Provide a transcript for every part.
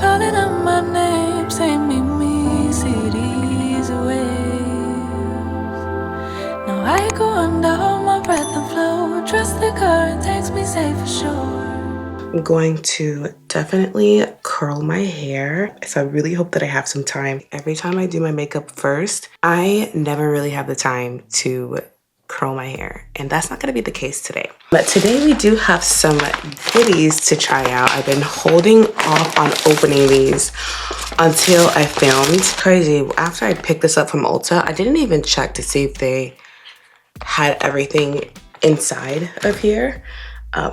calling out my name, say meet me, cities away. Now I go under, hold my breath and flow. Trust the current takes me safe for sure. I'm going to definitely curl my hair. So I really hope that I have some time. Every time I do my makeup first, I never really have the time to curl my hair, and that's not going to be the case today. But today we do have some goodies to try out. I've been holding off on opening these until I filmed. Crazy, after I picked this up from Ulta, I didn't even check to see if they had everything inside of here.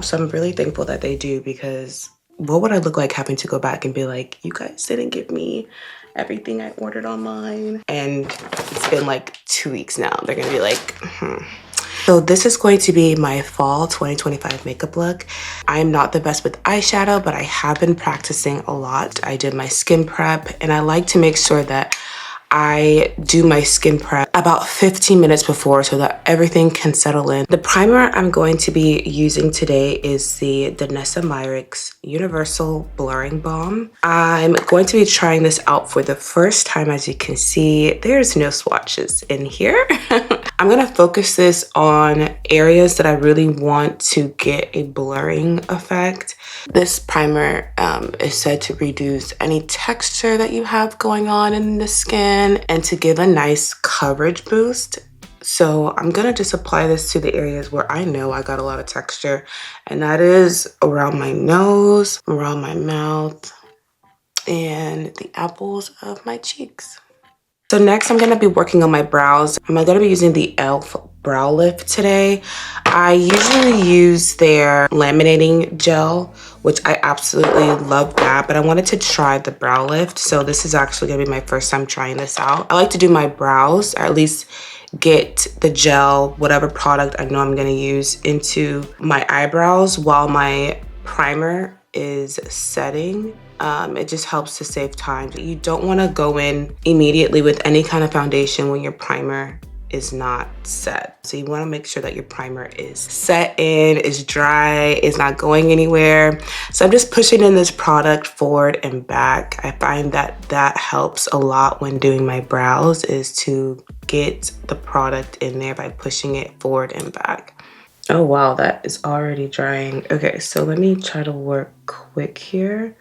So I'm really thankful that they do, because what would I look like having to go back and be like, you guys didn't give me everything I ordered online? And it's been like 2 weeks now. They're gonna be like, So this is going to be my fall 2025 makeup look. I am not the best with eyeshadow, but I have been practicing a lot. I did my skin prep, and I like to make sure that I do my skin prep about 15 minutes before so that everything can settle in. The primer I'm going to be using today is the Danessa Myricks Universal Blurring Balm. I'm going to be trying this out for the first time. As you can see, there's no swatches in here. I'm going to focus this on areas that I really want to get a blurring effect. This primer is said to reduce any texture that you have going on in the skin and to give a nice coverage boost. So I'm gonna just apply this to the areas where I know I got a lot of texture, and that is around my nose, around my mouth, and the apples of my cheeks. So next I'm gonna be working on my brows. I'm gonna be using the e.l.f. Brow Lift today. I usually use their laminating gel, which I absolutely love that, but I wanted to try the Brow Lift. So this is actually gonna be my first time trying this out. I like to do my brows, or at least get the gel, whatever product I know I'm gonna use, into my eyebrows while my primer is setting. It just helps to save time. You don't want to go in immediately with any kind of foundation when your primer is not set. So you want to make sure that your primer is set in, is dry, is not going anywhere. So I'm just pushing in this product forward and back. I find that that helps a lot when doing my brows, is to get the product in there by pushing it forward and back. Oh wow, that is already drying. Okay, so let me try to work quick here.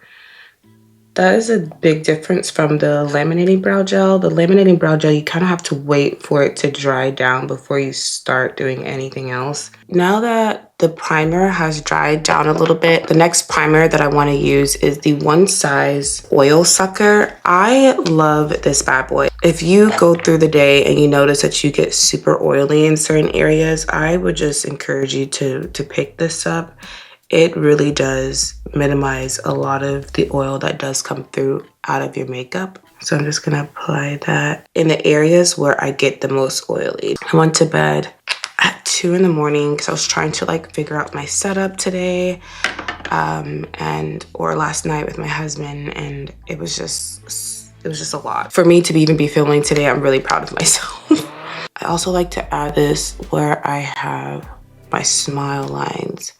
That is a big difference from the laminating brow gel. The laminating brow gel, you kind of have to wait for it to dry down before you start doing anything else. Now that the primer has dried down a little bit, the next primer that I want to use is the One Size Oil Sucker. I love this bad boy. If you go through the day and you notice that you get super oily in certain areas, I would just encourage you to pick this up. It really does minimize a lot of the oil that does come through out of your makeup. So I'm just gonna apply that in the areas where I get the most oily. I went to bed at 2 in the morning because I was trying to like figure out my setup today or last night with my husband, and it was just a lot. For me to even be filming today, I'm really proud of myself. I also like to add this where I have my smile lines.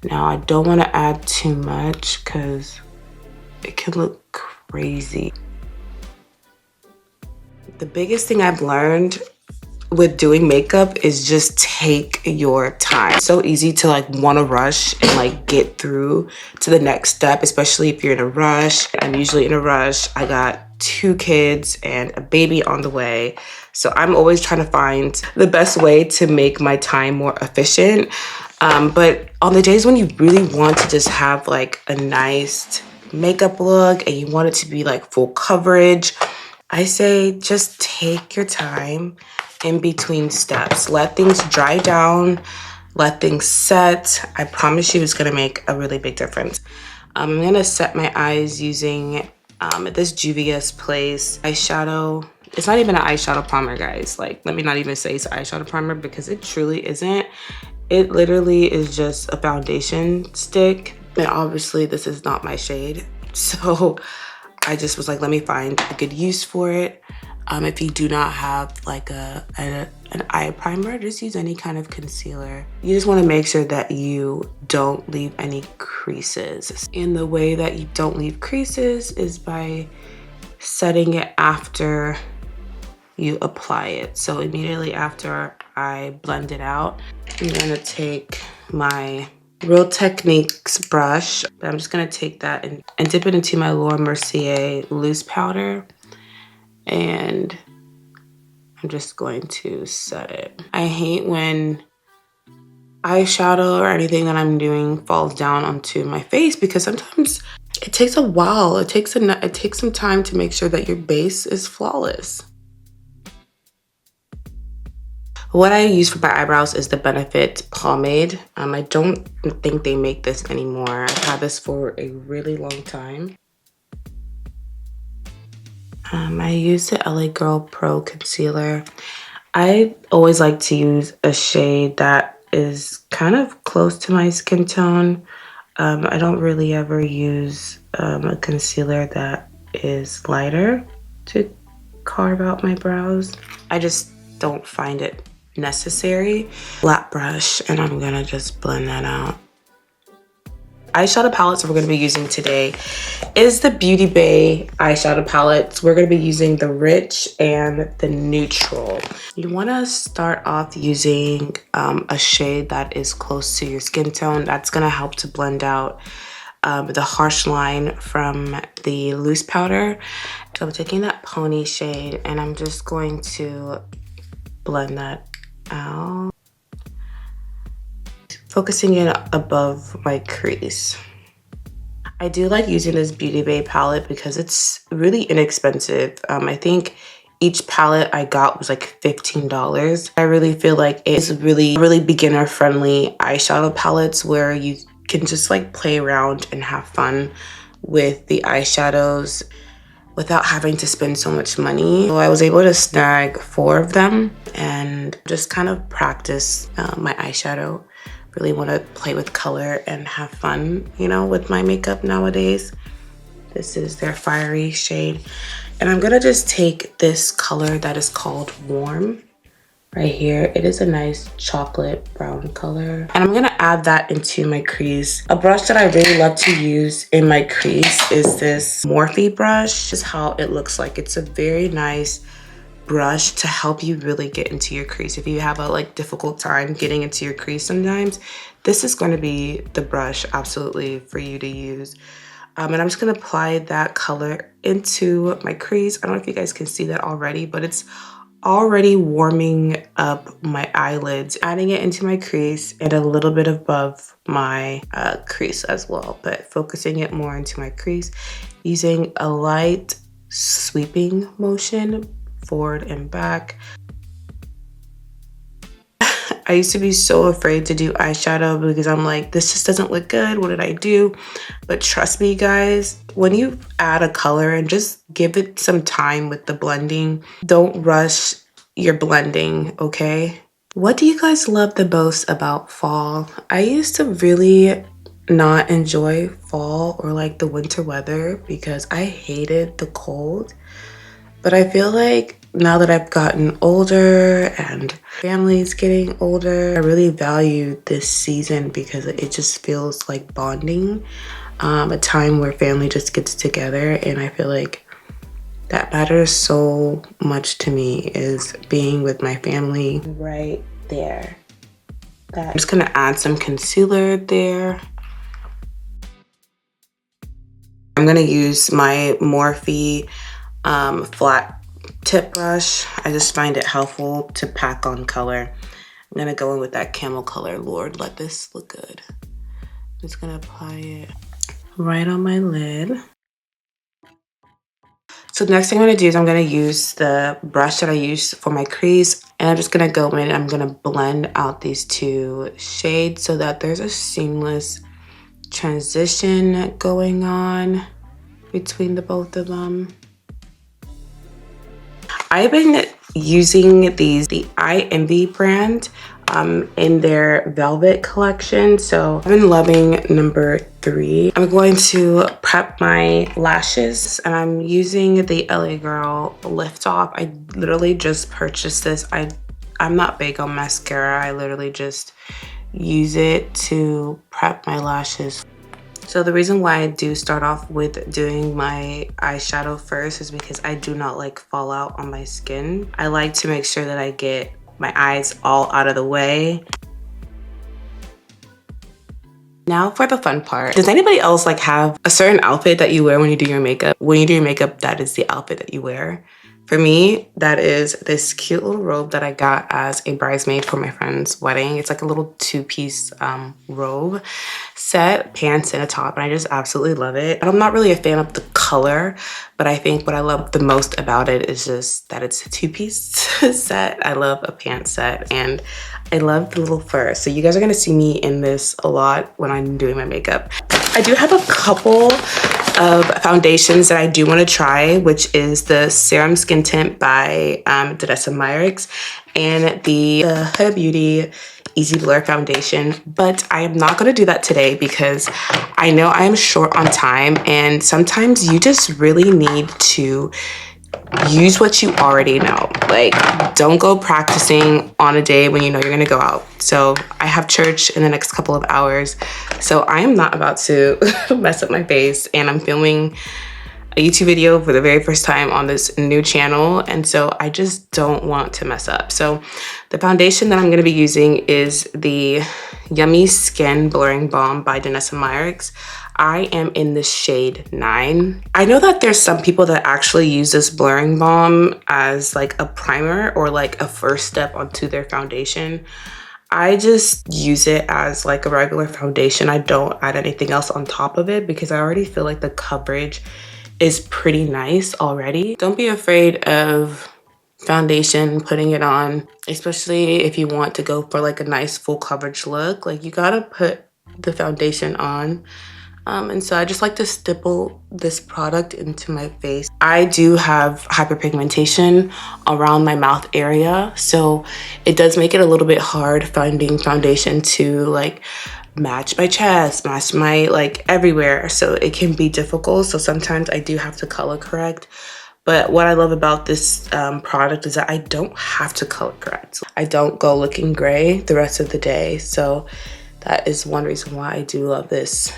Now I don't want to add too much because it can look crazy. The biggest thing I've learned with doing makeup is just take your time. It's so easy to like want to rush and like get through to the next step, especially if you're in a rush. I'm usually in a rush. I got 2 kids and a baby on the way. So I'm always trying to find the best way to make my time more efficient. But on the days when you really want to just have like a nice makeup look and you want it to be like full coverage, I say just take your time in between steps. Let things dry down, let things set. I promise you it's gonna make a really big difference. I'm gonna set my eyes using this Juvia's Place eyeshadow. It's not even an eyeshadow primer, guys. Like, let me not even say it's an eyeshadow primer, because it truly isn't. It literally is just a foundation stick. And obviously this is not my shade. So I just was like, let me find a good use for it. If you do not have like an eye primer, just use any kind of concealer. You just want to make sure that you don't leave any creases. And the way that you don't leave creases is by setting it after you apply it. So immediately after I blend it out, I'm gonna take my Real Techniques brush. I'm just gonna take that and dip it into my Laura Mercier loose powder. And I'm just going to set it. I hate when eyeshadow or anything that I'm doing falls down onto my face because sometimes it takes a while. It takes some time to make sure that your base is flawless. What I use for my eyebrows is the Benefit pomade. I don't think they make this anymore. I've had this for a really long time. I use the LA Girl Pro Concealer. I always like to use a shade that is kind of close to my skin tone. I don't really ever use a concealer that is lighter to carve out my brows. I just don't find it necessary. Flat brush, and I'm gonna just blend that out. Eyeshadow palettes we're going to be using today is the Beauty Bay eyeshadow palettes. We're going to be using the Rich and the Neutral. You want to start off using a shade that is close to your skin tone. That's going to help to blend out the harsh line from the loose powder. So I'm taking that Pony shade and I'm just going to blend that out, focusing it above my crease. I do like using this Beauty Bay palette because it's really inexpensive. I think each palette I got was like $15. I really feel like it's really beginner friendly eyeshadow palettes where you can just like play around and have fun with the eyeshadows without having to spend so much money. So I was able to snag 4 of them and just kind of practice my eyeshadow. Really want to play with color and have fun, you know, with my makeup nowadays. This is their Fiery shade. And I'm gonna just take this color that is called Warm right here. It is a nice chocolate brown color. And I'm gonna add that into my crease. A brush that I really love to use in my crease is this Morphe brush. This is how it looks like. It's a very nice brush to help you really get into your crease. If you have a difficult time getting into your crease sometimes, this is going to be the brush absolutely for you to use. And I'm just going to apply that color into my crease. I don't know if you guys can see that already, but it's already warming up my eyelids, adding it into my crease and a little bit above my crease as well, but focusing it more into my crease using a light sweeping motion forward and back. I used to be so afraid to do eyeshadow because I'm like, this just doesn't look good. What did I do? But trust me, guys, when you add a color and just give it some time with the blending, don't rush your blending, okay? What do you guys love the most about fall? I used to really not enjoy fall or like the winter weather because I hated the cold. But I feel like now that I've gotten older and family's getting older, I really value this season because it just feels like bonding, a time where family just gets together. And I feel like that matters so much to me, is being with my family right there. I'm just gonna add some concealer there. I'm gonna use my Morphe flat tip brush. I just find it helpful to pack on color. I'm gonna go in with that camel color. Lord, let this look good. I'm just gonna apply it right on my lid. So the next thing I'm gonna do is I'm gonna use the brush that I use for my crease, and I'm just gonna go in and I'm gonna blend out these 2 shades so that there's a seamless transition going on between the both of them. I've been using the Eye Envy brand. in their velvet collection. So I've been loving number 3. I'm going to prep my lashes and I'm using the LA Girl Lift Off. I literally just purchased this. I'm not big on mascara. I literally just use it to prep my lashes. So the reason why I do start off with doing my eyeshadow first is because I do not like fallout on my skin. I like to make sure that I get my eyes all out of the way. Now for the fun part. Does anybody else like have a certain outfit that you wear when you do your makeup? When you do your makeup, that is the outfit that you wear. For me, that is this cute little robe that I got as a bridesmaid for my friend's wedding. It's like a little 2-piece robe set, pants and a top, and I just absolutely love it. I'm not really a fan of the color, but I think what I love the most about it is just that it's a 2-piece set. I love a pant set and I love the little fur. So you guys are gonna see me in this a lot when I'm doing my makeup. I do have a couple of foundations that I do want to try, which is the Serum Skin Tint by Danessa Myricks and the Huda Beauty Easy Blur Foundation. But I am not going to do that today because I know I am short on time and sometimes you just really need to use what you already know. Like, don't go practicing on a day when you know you're gonna go out. So I have church in the next couple of hours, so I am not about to mess up my face, and I'm filming a YouTube video for the very first time on this new channel, and so I just don't want to mess up. So the foundation that I'm going to be using is the Yummy Skin Blurring Balm by Danessa Myricks. I am in the shade 9. I know that there's some people that actually use this blurring balm as like a primer or like a first step onto their foundation. I just use it as like a regular foundation. I don't add anything else on top of it because I already feel like the coverage is pretty nice already. Don't be afraid of foundation, putting it on, especially if you want to go for like a nice full coverage look. Like, you gotta put the foundation on. And so I just like to stipple this product into my face. I do have hyperpigmentation around my mouth area, so it does make it a little bit hard finding foundation to like match my chest, match my like everywhere. So it can be difficult. So sometimes I do have to color correct. But what I love about this product is that I don't have to color correct. I don't go looking gray the rest of the day. So that is one reason why I do love this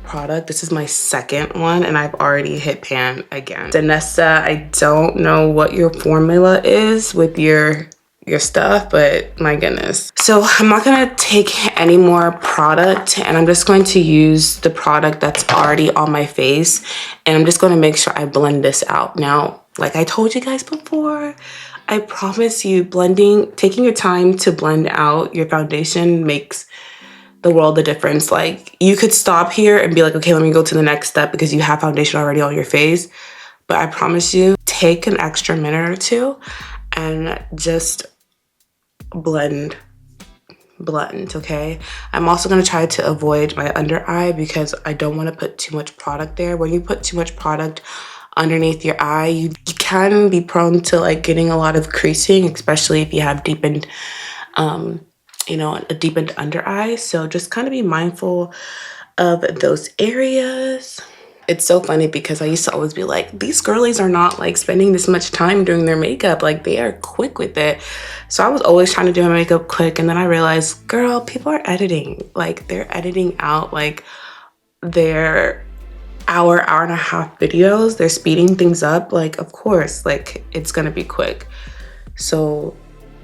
product. This is my second one and I've already hit pan again. Danessa, I don't know what your formula is with your stuff, but my goodness. So I'm not gonna take any more product and I'm just going to use the product that's already on my face and I'm just gonna make sure I blend this out. Now, like I told you guys before, I promise you taking your time to blend out your foundation makes the world a difference. Like, you could stop here and be like, okay, let me go to the next step because you have foundation already on your face. But I promise you, take an extra minute or two and just blend, okay? I'm also gonna try to avoid my under eye because I don't wanna put too much product there. When you put too much product underneath your eye, you can be prone to like getting a lot of creasing, especially if you have deepened, you know, a deepened under eye. So just kind of be mindful of those areas. It's so funny because I used to always be like, these girlies are not like spending this much time doing their makeup. Like, they are quick with it. So I was always trying to do my makeup quick. And then I realized, girl, people are editing. Like, they're editing out like their hour and a half videos. They're speeding things up. Like, of course, like, it's gonna be quick. So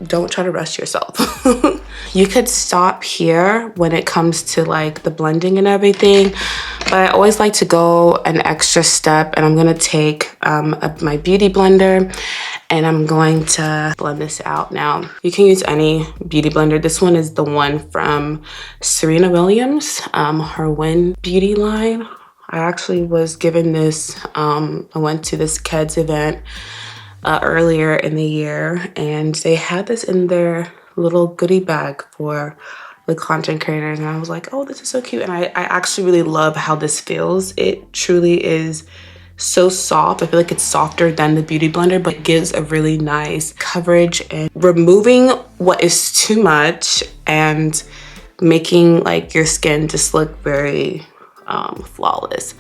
don't try to rush yourself. You could stop here when it comes to like the blending and everything, but I always like to go an extra step and I'm gonna take my beauty blender and I'm going to blend this out. Now, you can use any beauty blender. This one is the one from Serena Williams, her WYN Beauty line. I actually was given this, I went to this Keds event earlier in the year and they had this in their little goodie bag for the content creators and I was like, oh, this is so cute. And I actually really love how this feels. It truly is so soft. I feel like it's softer than the Beauty Blender, but it gives a really nice coverage and removing what is too much and making like your skin just look very flawless.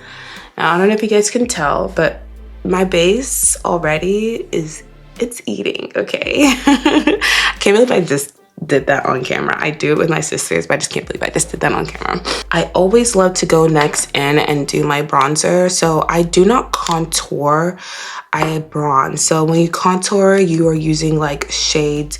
Now, I don't know if you guys can tell, but my base already it's eating, okay? I can't believe I just did that on camera. I do it with my sisters, but I just can't believe I just did that on camera. I always love to go next in and do my bronzer. So I do not contour, I bronze. So when you contour, you are using like shades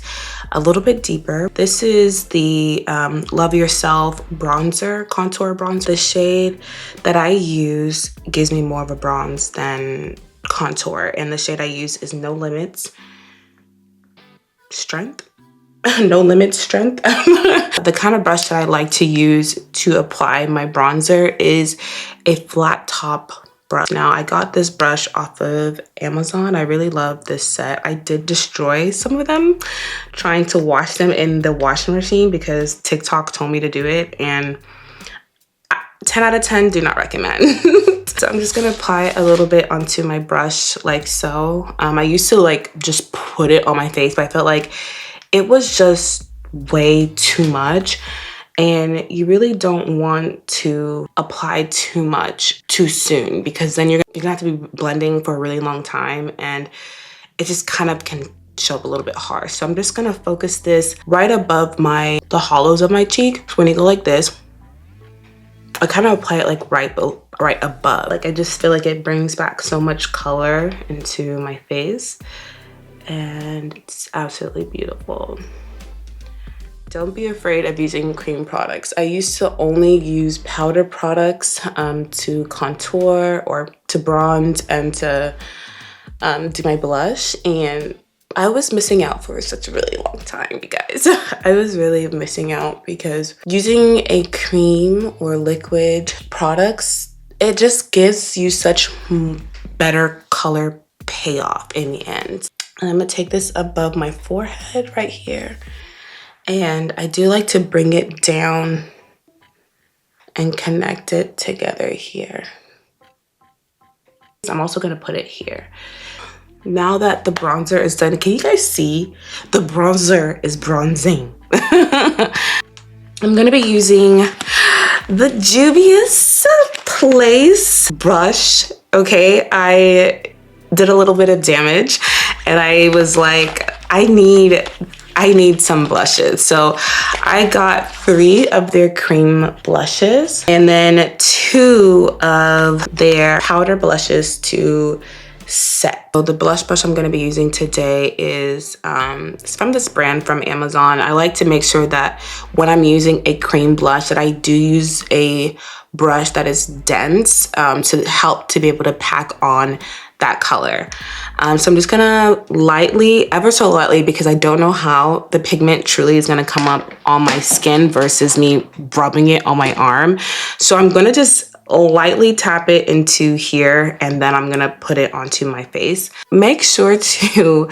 a little bit deeper. This is the Love Yourself bronzer, contour bronzer. The shade that I use gives me more of a bronze than contour, and the shade I use is No Limits Strength. No Limits Strength. The kind of brush that I like to use to apply my bronzer is a flat top brush. Now, I got this brush off of Amazon. I really love this set. I did destroy some of them trying to wash them in the washing machine because TikTok told me to do it, and 10 out of 10 do not recommend. So I'm just gonna apply a little bit onto my brush like so. I used to like just put it on my face, but I felt like it was just way too much, and you really don't want to apply too much too soon because then you're gonna have to be blending for a really long time, and it just kind of can show up a little bit harsh. So I'm just gonna focus this right above the hollows of my cheek. So when you go like this, I kind of apply it like right above. Like I just feel like it brings back so much color into my face, and it's absolutely beautiful. Don't be afraid of using cream products. I used to only use powder products to contour or to bronze and to do my blush, and I was missing out for such a really long time, you guys. I was really missing out because using a cream or liquid products, it just gives you such better color payoff in the end. And I'm gonna take this above my forehead right here. And I do like to bring it down and connect it together here. I'm also gonna put it here. Now that the bronzer is done, can you guys see? The bronzer is bronzing. I'm gonna be using the Juvia's Place brush, okay? I did a little bit of damage and I was like, I need some blushes. So I got 3 of their cream blushes and then 2 of their powder blushes to set. So the blush brush I'm going to be using today is it's from this brand from Amazon. I like to make sure that when I'm using a cream blush that I do use a brush that is dense to help to be able to pack on that color. So I'm just gonna lightly, ever so lightly, because I don't know how the pigment truly is gonna come up on my skin versus me rubbing it on my arm. So I'm gonna just lightly tap it into here and then I'm gonna put it onto my face. Make sure to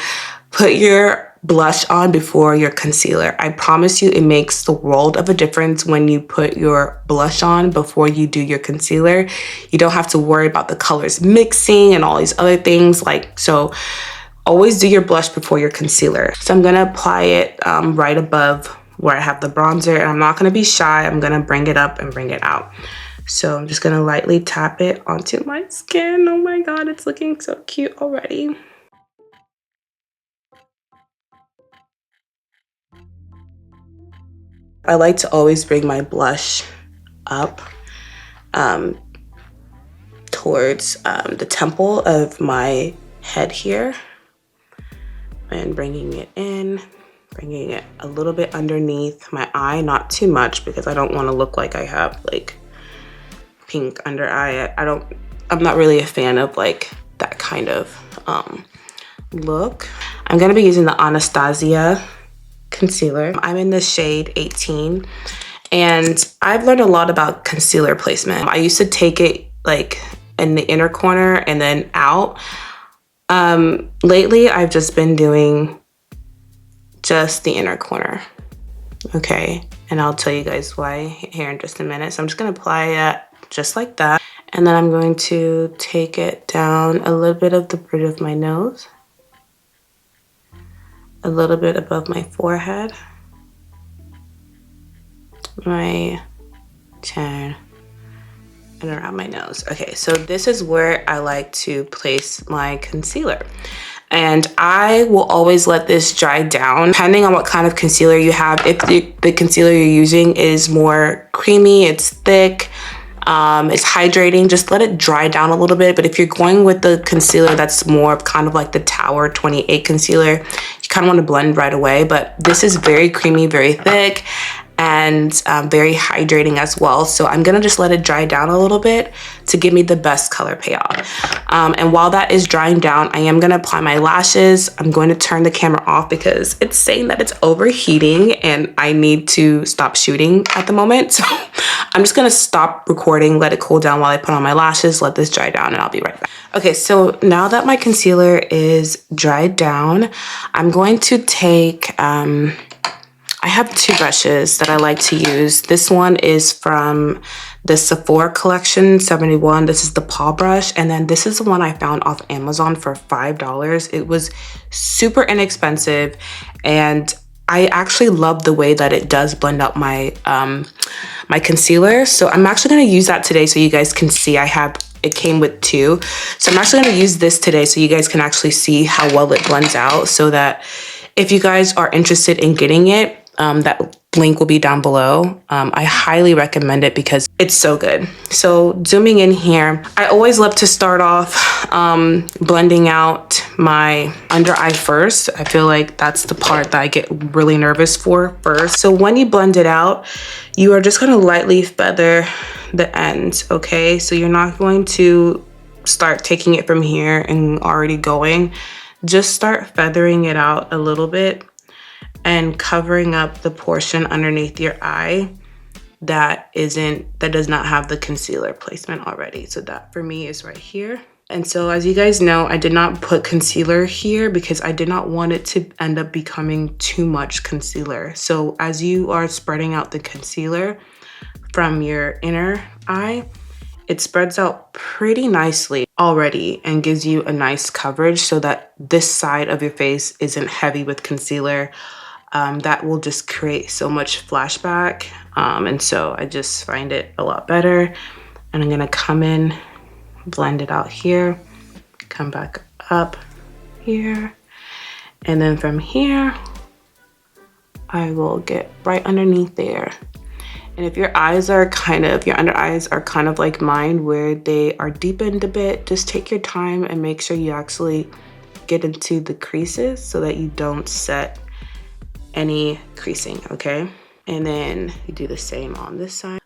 put your blush on before your concealer. I promise you it makes the world of a difference when you put your blush on before you do your concealer. You don't have to worry about the colors mixing and all these other things. So always do your blush before your concealer. So I'm gonna apply it right above where I have the bronzer, and I'm not gonna be shy. I'm gonna bring it up and bring it out. So I'm just gonna lightly tap it onto my skin. Oh my God, it's looking so cute already. I like to always bring my blush up towards the temple of my head here and bringing it in, bringing it a little bit underneath my eye, not too much because I don't want to look like I have like pink under eye. I'm not really a fan of like that kind of look. I'm gonna be using the Anastasia concealer. I'm in the shade 18 and I've learned a lot about concealer placement. I used to take it like in the inner corner and then out. Lately I've just been doing just the inner corner, okay? And I'll tell you guys why here in just a minute. So I'm just gonna apply it just like that. And then I'm going to take it down a little bit of the bridge of my nose, a little bit above my forehead, my chin, and around my nose. Okay, so this is where I like to place my concealer. And I will always let this dry down depending on what kind of concealer you have. If the concealer you're using is more creamy, it's thick, it's hydrating, just let it dry down a little bit. But if you're going with the concealer that's more kind of like the Tower 28 concealer, you kind of want to blend right away. But this is very creamy, very thick, and very hydrating as well. So I'm gonna just let it dry down a little bit to give me the best color payoff. And while that is drying down, I am gonna apply my lashes. I'm going to turn the camera off because it's saying that it's overheating and I need to stop shooting at the moment. So I'm just gonna stop recording, let it cool down while I put on my lashes, let this dry down, and I'll be right back. Okay, so now that my concealer is dried down, I'm going to take, I have two brushes that I like to use. This one is from the Sephora collection 71. This is the paw brush. And then this is the one I found off Amazon for $5. It was super inexpensive. And I actually love the way that it does blend out my, my concealer. So I'm actually gonna use that today so you guys can see it came with two. So I'm actually gonna use this today so you guys can actually see how well it blends out, so that if you guys are interested in getting it, that link will be down below. I highly recommend it because it's so good. So zooming in here, I always love to start off blending out my under eye first. I feel like that's the part that I get really nervous for first. So when you blend it out, you are just gonna lightly feather the ends, okay? So you're not going to start taking it from here and already going. Just start feathering it out a little bit and covering up the portion underneath your eye that does not have the concealer placement already. So that for me is right here. And so as you guys know, I did not put concealer here because I did not want it to end up becoming too much concealer. So as you are spreading out the concealer from your inner eye, it spreads out pretty nicely already and gives you a nice coverage so that this side of your face isn't heavy with concealer. That will just create so much flashback. And so I just find it a lot better. And I'm gonna come in, blend it out here, come back up here. And then from here, I will get right underneath there. And if your under eyes are kind of like mine, where they are deepened a bit, just take your time and make sure you actually get into the creases so that you don't set any creasing, okay? And then you do the same on this side.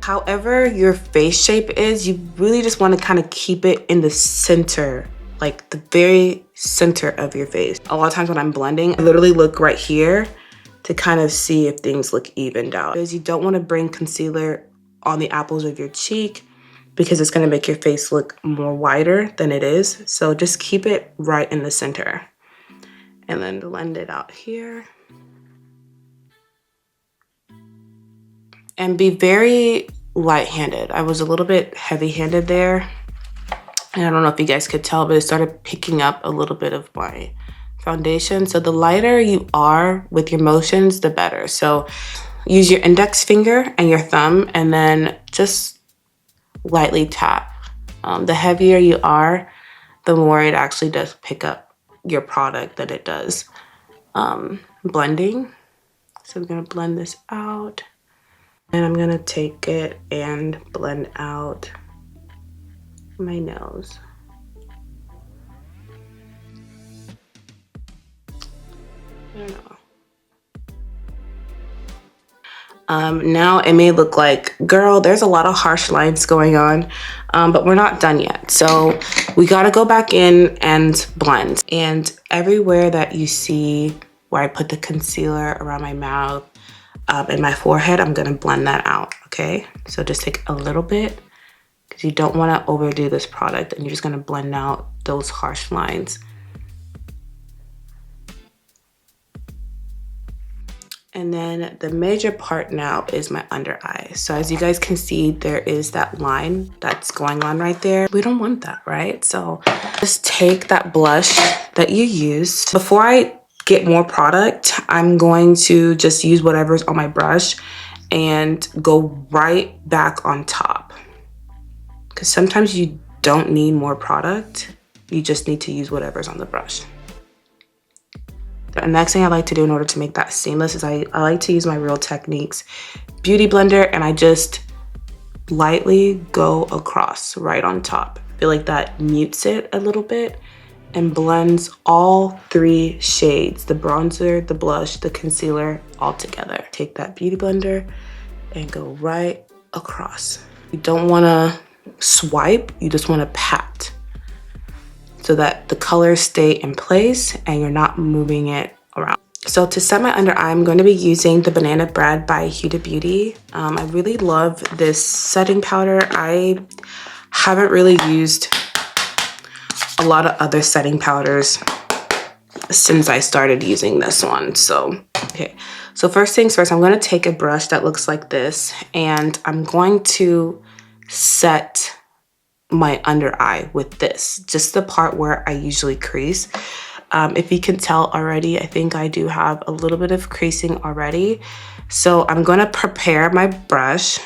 However your face shape is, you really just want to kind of keep it in the center, like the very center of your face. A lot of times when I'm blending, I literally look right here to kind of see if things look evened out. Because you don't want to bring concealer on the apples of your cheek because it's going to make your face look more wider than it is. So just keep it right in the center. And then blend it out here. And be very light-handed. I was a little bit heavy-handed there. And I don't know if you guys could tell, but it started picking up a little bit of my foundation. So the lighter you are with your motions, the better. So use your index finger and your thumb and then just lightly tap. The heavier you are, the more it actually does pick up your product than it does blending. So I'm gonna blend this out and I'm gonna take it and blend out my nose. I don't know. Now it may look like, girl, there's a lot of harsh lines going on, but we're not done yet. So we gotta go back in and blend. And everywhere that you see where I put the concealer around my mouth and my forehead, I'm gonna blend that out, okay? So just take a little bit because you don't wanna overdo this product and you're just gonna blend out those harsh lines. And then the major part now is my under eye. So as you guys can see, there is that line that's going on right there. We don't want that, right? So just take that blush that you used. Before I get more product, I'm going to just use whatever's on my brush and go right back on top. Because sometimes you don't need more product. You just need to use whatever's on the brush. The next thing I like to do in order to make that seamless is I like to use my Real Techniques Beauty Blender, and I just lightly go across right on top. I feel like that mutes it a little bit and blends all 3 shades, the bronzer, the blush, the concealer, all together. Take that Beauty Blender and go right across. You don't wanna swipe, you just wanna pat, so that the colors stay in place and you're not moving it around. So to set my under eye, I'm going to be using the Banana Bread by Huda Beauty. I really love this setting powder. I haven't really used a lot of other setting powders since I started using this one. So, okay. So first things first, I'm going to take a brush that looks like this, and I'm going to set my under eye with this, just the part where I usually crease. If you can tell already, I think I do have a little bit of creasing already. So I'm gonna prepare my brush,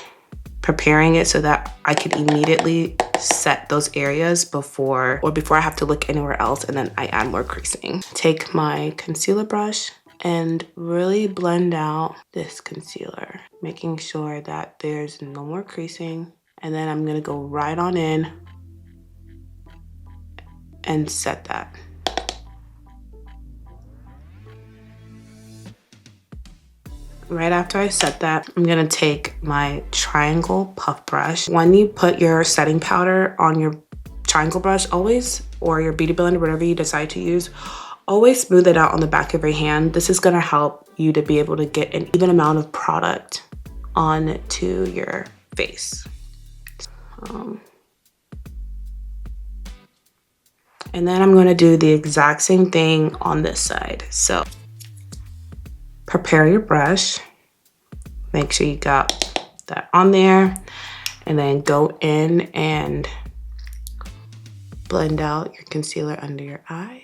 preparing it so that I can immediately set those areas before I have to look anywhere else, and then I add more creasing. Take my concealer brush and really blend out this concealer, making sure that there's no more creasing. And then I'm gonna go right on in and set that. Right after I set that, I'm gonna take my triangle puff brush. When you put your setting powder on your triangle brush, always, or your Beauty Blender, whatever you decide to use, always smooth it out on the back of your hand. This is gonna help you to be able to get an even amount of product onto your face. And then I'm gonna do the exact same thing on this side. So prepare your brush, make sure you got that on there, and then go in and blend out your concealer under your eye.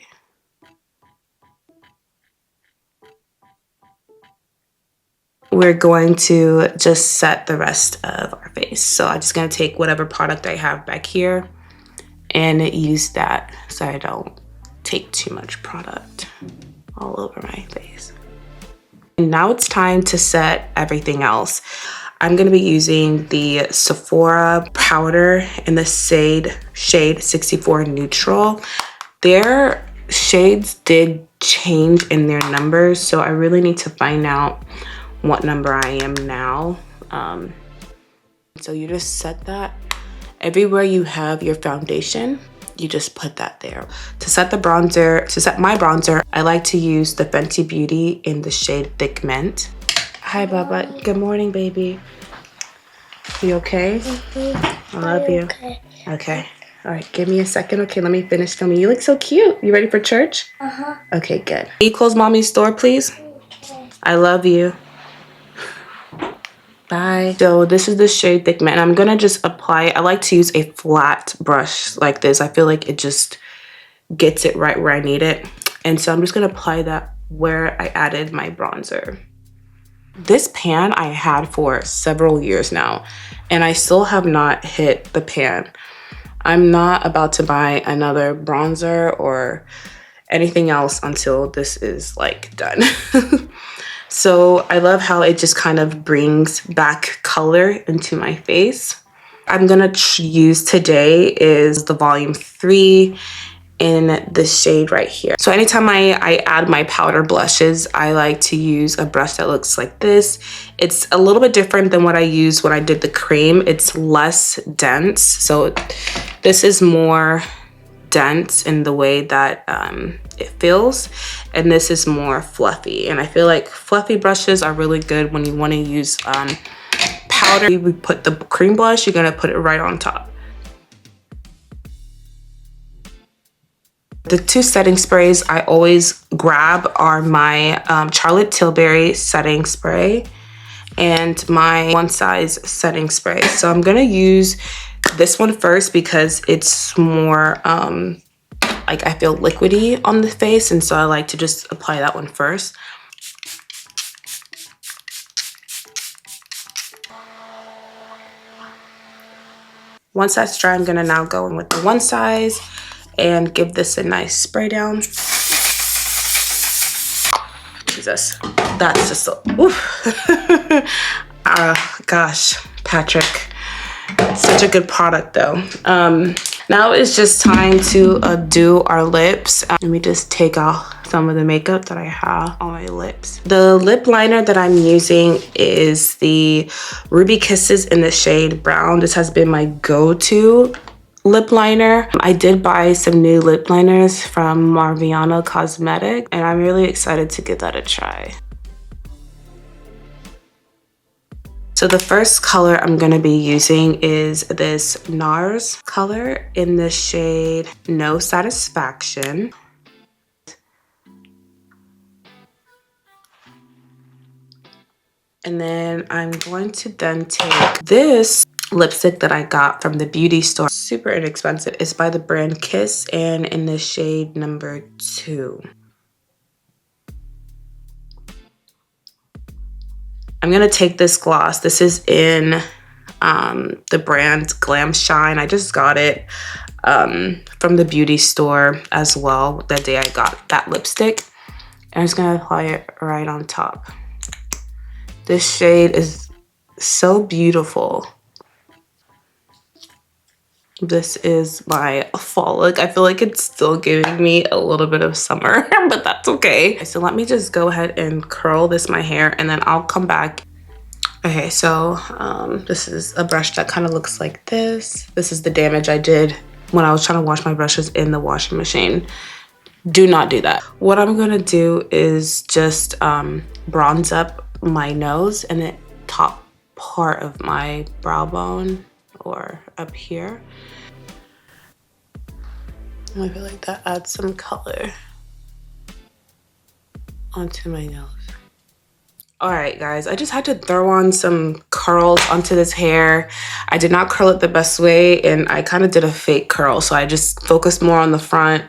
We're going to just set the rest of our face. So I'm just gonna take whatever product I have back here and use that so I don't take too much product all over my face. And now it's time to set everything else. I'm gonna be using the Sephora powder in the shade 64 Neutral. Their shades did change in their numbers, so I really need to find out what number I am now. So you just set that. Everywhere you have your foundation, you just put that there. To set the bronzer, to set my bronzer, I like to use the Fenty Beauty in the shade Thick Mint. Hi, Baba. Good morning, baby. You okay? I love you. Okay. All right, give me a second. Okay, let me finish filming. You look so cute. You ready for church? Okay, good. Can you close mommy's door, please? Okay. I love you. Bye. So this is the shade Thick Mint. I'm gonna just apply it. I like to use a flat brush like this. I feel like it just gets it right where I need it. And so I'm just gonna apply that where I added my bronzer. This pan I had for several years now, and I still have not hit the pan. I'm not about to buy another bronzer or anything else until this is like done. So I love how it just kind of brings back color into my face. I'm gonna use today is the volume 3 in the shade right here. So anytime I add my powder blushes, I like to use a brush that looks like this. It's a little bit different than what I used when I did the cream. It's less dense. So this is more dense in the way that it feels, and this is more fluffy. And I feel like fluffy brushes are really good when you want to use powder. We put the cream blush, you're gonna put it right on top. The two setting sprays I always grab are my Charlotte Tilbury setting spray and my One Size setting spray. So I'm gonna use this one first because it's more like I feel liquidy on the face, and so I like to just apply that one first. Once that's dry, I'm gonna now go in with the One Size and give this a nice spray down. Jesus, that's just so, oof. Gosh, Patrick, such a good product though. Now it's just time to do our lips. Let me just take off some of the makeup that I have on my lips. The lip liner that I'm using is the Ruby Kisses in the shade Brown. This has been my go-to lip liner. I did buy some new lip liners from Marviano Cosmetics, and I'm really excited to give that a try. So the first color I'm going to be using is this NARS color in the shade No Satisfaction. And then I'm going to then take this lipstick that I got from the beauty store. Super inexpensive. It's by the brand Kiss and in the shade number 2. I'm going to take this gloss. This is in the brand Glam Shine. I just got it from the beauty store as well the day I got that lipstick. And I'm just going to apply it right on top. This shade is so beautiful. This is my fall look. I feel like it's still giving me a little bit of summer, but that's okay. So let me just go ahead and curl my hair, and then I'll come back. Okay, so this is a brush that kind of looks like this. This is the damage I did when I was trying to wash my brushes in the washing machine. Do not do that. What I'm gonna do is just bronze up my nose and the top part of my brow bone, or up here. I feel like that adds some color onto my nose. All right, guys, I just had to throw on some curls onto this hair. I did not curl it the best way, and I kind of did a fake curl. So I just focused more on the front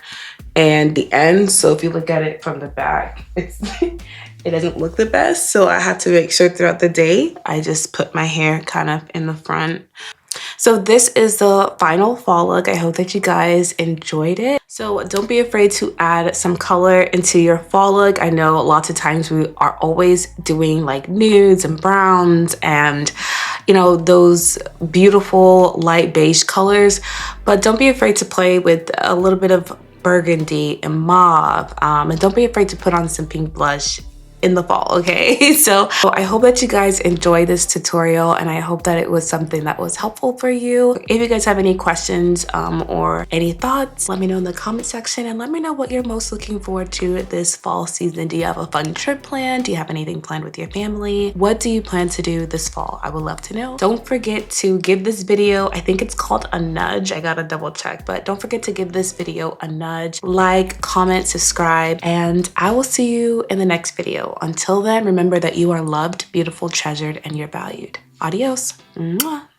and the end. So if you look at it from the back, it doesn't look the best. So I have to make sure throughout the day, I just put my hair kind of in the front. So this is the final fall look. I hope that you guys enjoyed it. So don't be afraid to add some color into your fall look. I know lots of times we are always doing like nudes and browns and, you know, those beautiful light beige colors, but don't be afraid to play with a little bit of burgundy and mauve, and don't be afraid to put on some pink blush in the fall, okay? So I hope that you guys enjoyed this tutorial, and I hope that it was something that was helpful for you. If you guys have any questions or any thoughts, let me know in the comment section, and let me know what you're most looking forward to this fall season. Do you have a fun trip planned? Do you have anything planned with your family? What do you plan to do this fall? I would love to know. Don't forget to give this video, I think it's called a nudge. I gotta double check, but don't forget to give this video a nudge. Like, comment, subscribe, and I will see you in the next video. Until then, remember that you are loved, beautiful, treasured, and you're valued. Adios. Mwah.